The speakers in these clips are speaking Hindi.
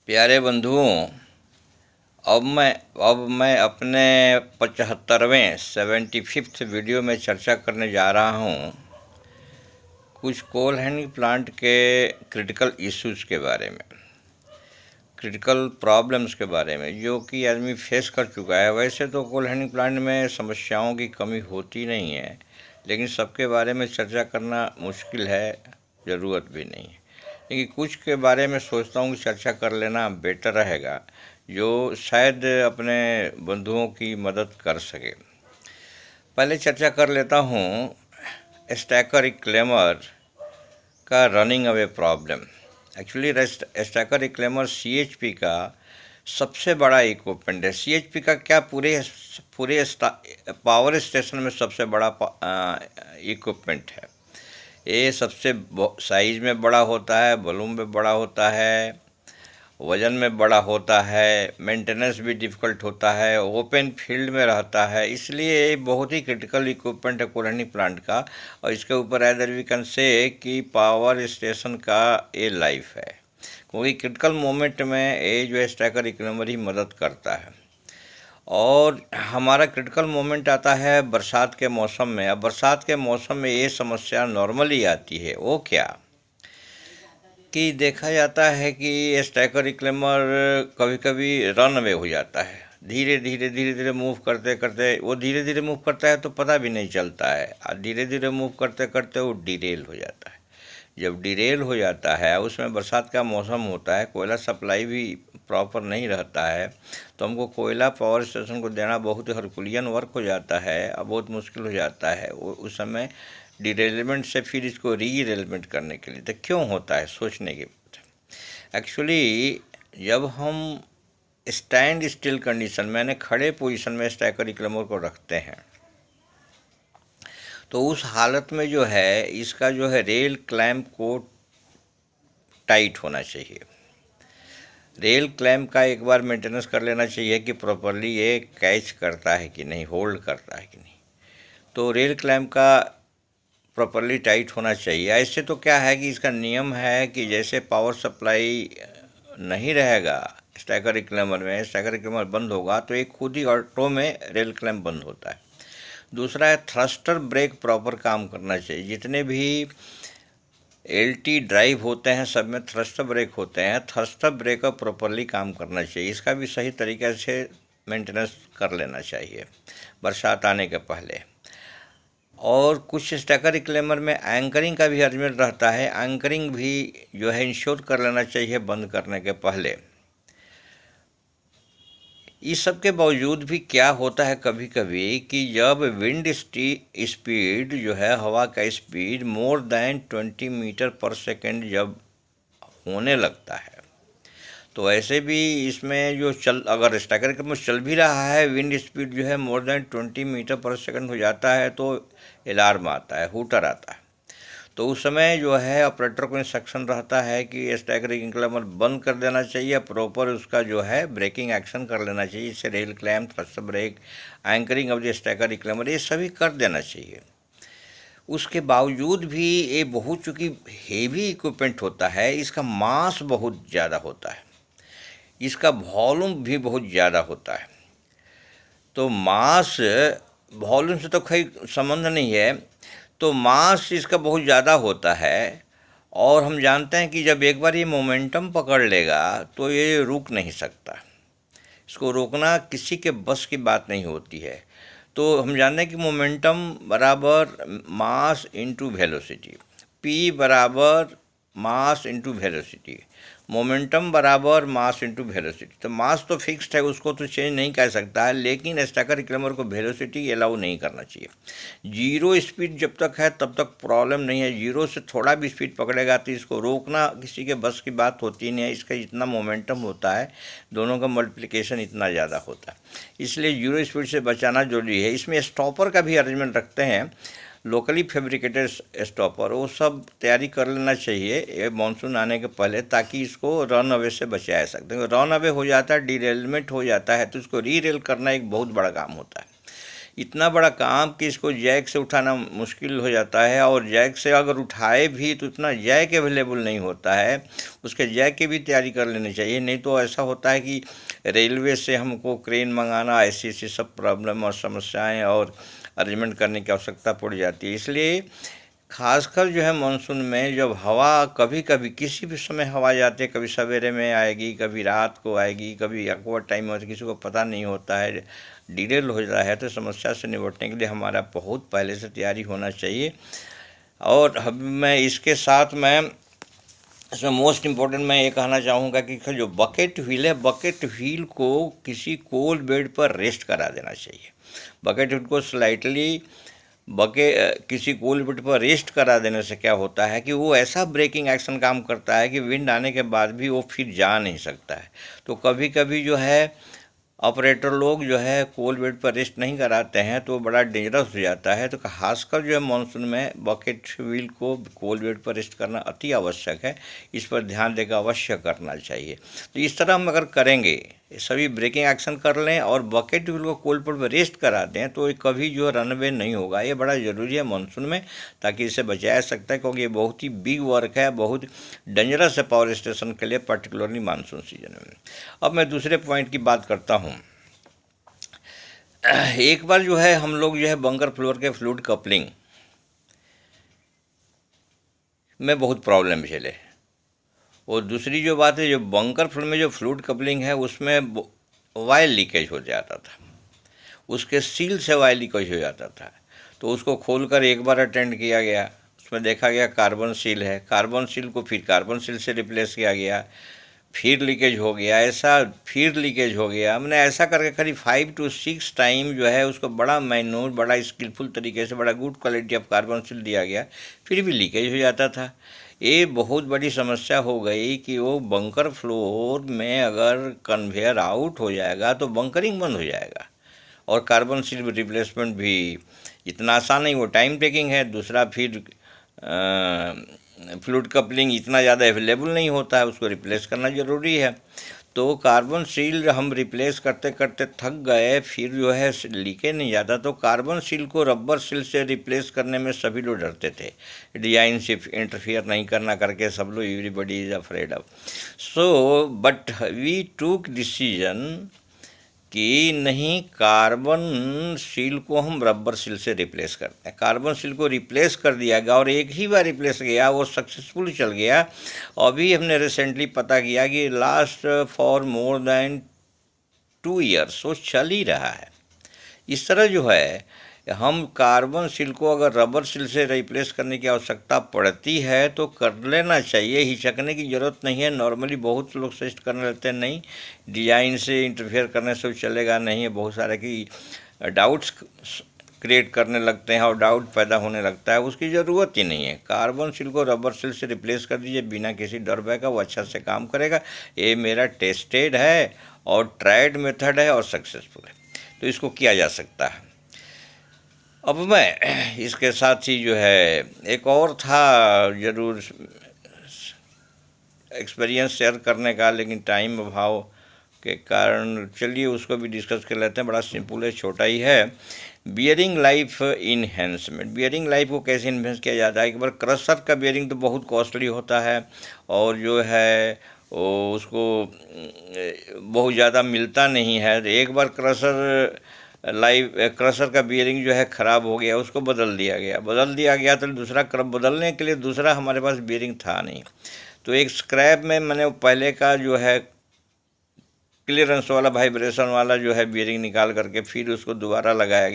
प्यारे बंधुओं, अब मैं अपने 75वें 75th वीडियो में चर्चा करने जा रहा हूँ कुछ कोल हैंडलिंग प्लांट के क्रिटिकल इश्यूज के बारे में, क्रिटिकल प्रॉब्लम्स के बारे में जो कि आदमी फेस कर चुका है। वैसे तो कोल हैंडलिंग प्लांट में समस्याओं की कमी होती नहीं है, लेकिन सबके बारे में चर्चा करना मुश्किल है, ज़रूरत भी नहीं है। लेकिन कुछ के बारे में सोचता हूँ कि चर्चा कर लेना बेटर रहेगा, जो शायद अपने बंधुओं की मदद कर सके। पहले चर्चा कर लेता हूँ स्टैकर रिक्लेमर का running away problem. Actually stacker reclaimer CHP का सबसे बड़ा इक्विपमेंट है। सीएचपी का क्या पूरे पूरे पावर स्टेशन में सबसे बड़ा इक्विपमेंट है। ये सबसे साइज में बड़ा होता है, वॉल्यूम में बड़ा होता है, वज़न में बड़ा होता है, मेंटेनेंस भी डिफ़िकल्ट होता है, ओपन फील्ड में रहता है। इसलिए ये बहुत ही क्रिटिकल इक्विपमेंट है कोल हैंडलिंग प्लांट का। और इसके ऊपर एदर वी कैन से कि पावर स्टेशन का ये लाइफ है, क्योंकि क्रिटिकल मोमेंट में ये जो है स्टैकर रिक्लेमर ही मदद करता है। और हमारा क्रिटिकल मोमेंट आता है बरसात के मौसम में। अब बरसात के मौसम में ये समस्या नॉर्मली आती है। वो क्या कि देखा जाता है कि स्टैकर रिक्लेमर कभी कभी रन अवे हो जाता है। धीरे धीरे मूव करते करते वो धीरे धीरे मूव करता है तो पता भी नहीं चलता है, और धीरे धीरे मूव करते करते वो डिरेल हो जाता है। जब डिरेल हो जाता है, उसमें बरसात का मौसम होता है, कोयला सप्लाई भी प्रॉपर नहीं रहता है, तो हमको कोयला पावर स्टेशन को देना बहुत हरकुलियन वर्क हो जाता है और बहुत मुश्किल हो जाता है उस समय डिरेलमेंट से फिर इसको रीरेलमेंट करने के लिए। तो क्यों होता है, सोचने की बात है। एक्चुअली जब हम स्टैंड स्टिल कंडीशन में, यानी खड़े पोजीशन में स्टैकर रिक्लेमर को रखते हैं, तो उस हालत में जो है इसका जो है रेल क्लैंप को टाइट होना चाहिए। रेल क्लैंप का एक बार मेंटेनेंस कर लेना चाहिए कि प्रॉपरली ये कैच करता है कि नहीं, होल्ड करता है कि नहीं। तो रेल क्लैंप का प्रॉपरली टाइट होना चाहिए। ऐसे तो क्या है कि इसका नियम है कि जैसे पावर सप्लाई नहीं रहेगा स्टैकर रिक्लेमर में, स्टैकर रिक्लेमर बंद होगा तो एक खुद ही ऑटो में रेल क्लैंप बंद होता है। दूसरा है थ्रस्टर ब्रेक प्रॉपर काम करना चाहिए। जितने भी एलटी ड्राइव होते हैं सब में थ्रस्टर ब्रेक होते हैं, थ्रस्टर ब्रेक प्रॉपरली काम करना चाहिए। इसका भी सही तरीके से मेंटेनेंस कर लेना चाहिए बरसात आने के पहले। और कुछ स्टैकर रिक्लेमर में एंकरिंग का भी अरेंजमेंट रहता है, एंकरिंग भी जो है इंश्योर कर लेना चाहिए बंद करने के पहले। इस सब के बावजूद भी क्या होता है कभी कभी कि जब विंड स्पीड जो है, हवा का स्पीड मोर देन 20 मीटर पर सेकेंड जब होने लगता है, तो ऐसे भी इसमें जो अगर स्टैकर रिक्लेमर चल भी रहा है, विंड स्पीड जो है मोर देन 20 मीटर पर सेकेंड हो जाता है तो अलार्म आता है, हूटर आता है। तो उस समय जो है ऑपरेटर को इंस्ट्रक्शन रहता है कि स्टैकर रिक्लेमर बंद कर देना चाहिए, प्रॉपर उसका जो है ब्रेकिंग एक्शन कर लेना चाहिए। इससे rail clamp, thruster brake, anchoring of the stacker reclaimer ये सभी कर देना चाहिए। उसके बावजूद भी ये बहुत, चूँकि हेवी इक्विपमेंट होता है, इसका मास बहुत ज़्यादा होता है, इसका वॉल्यूम भी बहुत ज़्यादा होता है। तो मास वॉल्यूम से तो कोई संबंध नहीं है, तो मास इसका बहुत ज़्यादा होता है। और हम जानते हैं कि जब एक बार ये मोमेंटम पकड़ लेगा तो ये रुक नहीं सकता, इसको रोकना किसी के बस की बात नहीं होती है। तो हम जानते हैं कि मोमेंटम बराबर मास इंटू वेलोसिटी, पी बराबर मास इंटू वेलोसिटी, मोमेंटम बराबर मास इंटू वेलोसिटी। तो मास तो फिक्स्ड है, उसको तो चेंज नहीं कर सकता है, लेकिन स्टैकर रिक्लेमर को वेलोसिटी अलाउ नहीं करना चाहिए। जीरो स्पीड जब तक है तब तक प्रॉब्लम नहीं है, जीरो से थोड़ा भी स्पीड पकड़ेगा तो इसको रोकना किसी के बस की बात होती नहीं है। इसका इतना मोमेंटम होता है, दोनों का मल्टीप्लिकेशन इतना ज़्यादा होता है, इसलिए जीरो स्पीड से बचाना जरूरी है। इसमें स्टॉपर का भी अरेंजमेंट रखते हैं, लोकली फैब्रिकेटेड स्टॉपर, वो सब तैयारी कर लेना चाहिए ये मानसून आने के पहले, ताकि इसको रन अवे से बचाया जा सकते हैं। रन अवे हो जाता है, डिरेलमेंट हो जाता है, तो उसको री रेल करना एक बहुत बड़ा काम होता है। इतना बड़ा काम कि इसको जैक से उठाना मुश्किल हो जाता है, और जैक से अगर उठाए भी तो इतना जैक अवेलेबल नहीं होता है, उसके जैक की भी तैयारी कर लेनी चाहिए। नहीं तो ऐसा होता है कि रेलवे से हमको क्रेन मंगाना, ऐसी ऐसी सब प्रॉब्लम और समस्याएं और अरेंजमेंट करने की आवश्यकता पड़ जाती है। इसलिए खासकर जो है मानसून में जब हवा कभी कभी किसी भी समय हवा जाती है, कभी सवेरे में आएगी, कभी रात को आएगी, कभी अकवर्ड टाइम में, किसी को पता नहीं होता है, डिलेड हो रहा है, तो समस्या से निपटने के लिए हमारा बहुत पहले से तैयारी होना चाहिए। और अब मैं इसके साथ में इसमें मोस्ट इम्पोर्टेंट मैं ये कहना चाहूँगा कि जो बकेट व्हील है, बकेट व्हील को किसी कोल बेड पर रेस्ट करा देना चाहिए। बकेट व्हील को स्लाइटली किसी कोल बेड पर रेस्ट करा देने से क्या होता है कि वो ऐसा ब्रेकिंग एक्शन काम करता है कि विंड आने के बाद भी वो फिर जा नहीं सकता है। तो कभी कभी जो है ऑपरेटर लोग जो है कोल बेड पर रेस्ट नहीं कराते हैं तो बड़ा डेंजरस हो जाता है। तो खासकर जो है मानसून में बकेट व्हील को कोल बेड पर रेस्ट करना अति आवश्यक है, इस पर ध्यान देकर अवश्य करना चाहिए। तो इस तरह हम अगर करेंगे, सभी ब्रेकिंग एक्शन कर लें और बकेट व्हील को कोल बेड पर रेस्ट करा दें, तो ये कभी जो रनवे नहीं होगा। ये बड़ा ज़रूरी है मानसून में, ताकि इसे बचाया सकता है, क्योंकि ये बहुत ही बिग वर्क है, बहुत डेंजरस है पावर स्टेशन के लिए, पर्टिकुलरली मानसून सीजन में। अब मैं दूसरे पॉइंट की बात करता हूँ। एक बार जो है हम लोग जो है बंकर फ्लोर के फ्लूइड कपलिंग में बहुत प्रॉब्लम झेले, और दूसरी जो बात है, जो बंकर फ्लोर में जो फ्लूइड कपलिंग है उसमें वायर लीकेज हो जाता था, उसके सील से वायर लीकेज हो जाता था। तो उसको खोलकर एक बार अटेंड किया गया, उसमें देखा गया कार्बन सील है, कार्बन सील को फिर कार्बन सील से रिप्लेस किया गया, फिर लीकेज हो गया, ऐसा फिर लीकेज हो गया। हमने ऐसा करके करीब 5 to 6 टाइम जो है उसको बड़ा मैन्यूर, बड़ा स्किलफुल तरीके से, बड़ा good quality of carbon seal दिया गया, फिर भी लीकेज हो जाता था। ये बहुत बड़ी समस्या हो गई कि वो बंकर फ्लोर में अगर कन्वेयर आउट हो जाएगा तो बंकरिंग बंद हो जाएगा, और कार्बन सील रिप्लेसमेंट भी इतना आसान नहीं, वो टाइम टेकिंग है। दूसरा फिर फ्लूइड कपलिंग इतना ज़्यादा अवेलेबल नहीं होता है, उसको रिप्लेस करना ज़रूरी है। तो कार्बन सील हम रिप्लेस करते करते थक गए, फिर जो है लीके नहीं जाता, तो कार्बन सील को रबर सील से रिप्लेस करने में सभी लोग डरते थे, डिजाइन से इंटरफियर नहीं करना करके सब लोग, everybody is afraid of. So but we took decision कि नहीं, कार्बन सील को हम रबर सील से रिप्लेस करते हैं। कार्बन सील को रिप्लेस कर दिया गया, और एक ही बार रिप्लेस किया, वो सक्सेसफुल चल गया। अभी हमने रिसेंटली पता किया कि last for more than 2 years वो चल ही रहा है। इस तरह जो है हम कार्बन सील को अगर रबर सील से रिप्लेस करने की आवश्यकता पड़ती है तो कर लेना चाहिए, हिचकने की ज़रूरत नहीं है। नॉर्मली बहुत लोग सजेस्ट करने लगते हैं, नहीं डिजाइन से इंटरफेयर करने से चलेगा नहीं है, बहुत सारे की डाउट्स क्रिएट करने लगते हैं और डाउट पैदा होने लगता है, उसकी ज़रूरत ही नहीं है। कार्बन सील को रबर सील से रिप्लेस कर दीजिए बिना किसी डर भय का, वो अच्छा से काम करेगा। ये मेरा टेस्टेड है और ट्राइड मेथड है और सक्सेसफुल है, तो इसको किया जा सकता है। अब मैं इसके साथ ही जो है एक और था ज़रूर एक्सपीरियंस शेयर करने का, लेकिन टाइम अभाव के कारण चलिए उसको भी डिस्कस कर लेते हैं। बड़ा सिंपल है, छोटा ही है। Bearing life enhancement. Bearing life को कैसे इन्हेंस किया जाता है? एक बार क्रशर का बियरिंग तो बहुत कॉस्टली होता है, और जो है वो उसको बहुत ज़्यादा मिलता नहीं है। एक बार क्रशर का बियरिंग जो है ख़राब हो गया, उसको बदल दिया गया तो दूसरा बदलने के लिए दूसरा हमारे पास बियरिंग था नहीं। तो एक स्क्रैप में मैंने पहले का जो है क्लियरेंस वाला, वाइब्रेशन वाला जो है बियरिंग निकाल करके फिर उसको दोबारा लगा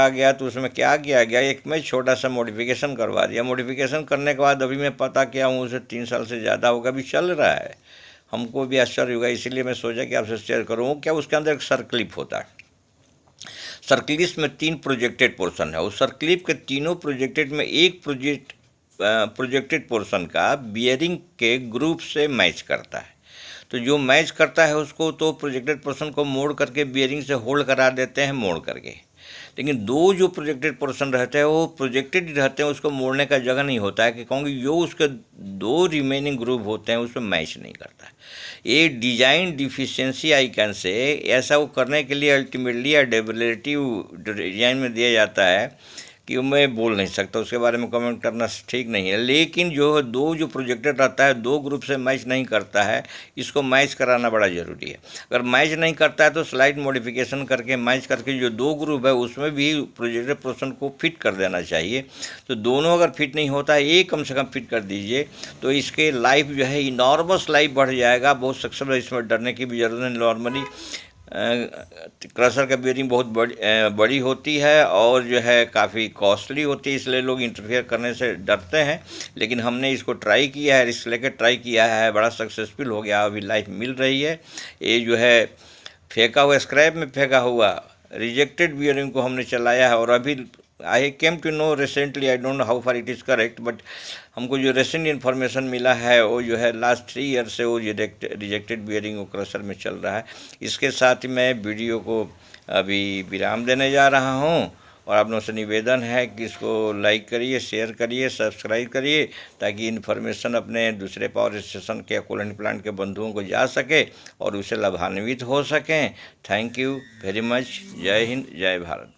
गया। तो उसमें क्या किया गया, एक मैं छोटा सा मॉडिफिकेशन करवा दिया। मॉडिफिकेशन करने के बाद अभी मैं पता किया हूँ उसे 3 साल से ज़्यादा होगा, अभी चल रहा है। हमको भी आश्चर्य होगा, इसीलिए मैं सोचा कि आपसे शेयर करूँ। क्या उसके अंदर एक सर्क्लिप होता है, सर्क्लिप में 3 प्रोजेक्टेड पोर्शन है। उस सर्क्लिप के तीनों प्रोजेक्टेड में एक प्रोजेक्टेड पोर्शन का बियरिंग के ग्रुप से मैच करता है। तो जो मैच करता है उसको तो प्रोजेक्टेड पोर्शन को मोड़ करके बियरिंग से होल्ड करा देते हैं, मोड़ करके। लेकिन दो जो प्रोजेक्टेड पोर्शन रहते हैं वो प्रोजेक्टेड रहते हैं, उसको मोड़ने का जगह नहीं होता है, कि क्योंकि जो उसके दो रिमेनिंग ग्रुप होते हैं उसमें मैच नहीं करता है। ये design deficiency I can say, ऐसा वो करने के लिए अल्टीमेटली या डेवलेटिव डिजाइन में दिया जाता है कि मैं बोल नहीं सकता, उसके बारे में कमेंट करना ठीक नहीं है। लेकिन जो प्रोजेक्टेड रहता है दो ग्रुप से मैच नहीं करता है, इसको मैच कराना बड़ा ज़रूरी है। अगर मैच नहीं करता है तो स्लाइड मॉडिफिकेशन करके मैच करके जो दो ग्रुप है उसमें भी प्रोजेक्टेड पोर्शन को फिट कर देना चाहिए। तो दोनों अगर फिट नहीं होता है, एक कम से कम फिट कर दीजिए, तो इसके लाइफ जो है इनॉर्मस लाइफ बढ़ जाएगा। बहुत सक्सेसफुल है, इसमें डरने की भी ज़रूरत नहीं। नॉर्मली क्रशर का बेयरिंग बहुत बड़ी होती है और जो है काफ़ी कॉस्टली होती है, इसलिए लोग इंटरफेयर करने से डरते हैं। लेकिन हमने इसको ट्राई किया है, रिस्क लेकर ट्राई किया है, बड़ा सक्सेसफुल हो गया, अभी लाइफ मिल रही है। ये जो है फेंका हुआ, स्क्रैप में फेंका हुआ रिजेक्टेड बियरिंग को हमने चलाया है। और अभी I came to know recently, I don't know how far it is correct, but हमको जो रिसेंट इन्फॉर्मेशन मिला है वो जो है लास्ट 3 ईयर से वो रिजेक्टेड बियरिंग वो क्रशर में चल रहा है। इसके साथ ही मैं वीडियो को अभी विराम देने जा रहा हूँ, और आप लोगों से निवेदन है कि इसको लाइक करिए, शेयर करिए, सब्सक्राइब करिए, ताकि इन्फॉर्मेशन अपने दूसरे पावर स्टेशन के कूलेंट प्लांट के बंधुओं को जा सके और उसे लाभान्वित हो सकें। Thank you very much. जय हिंद, जय भारत।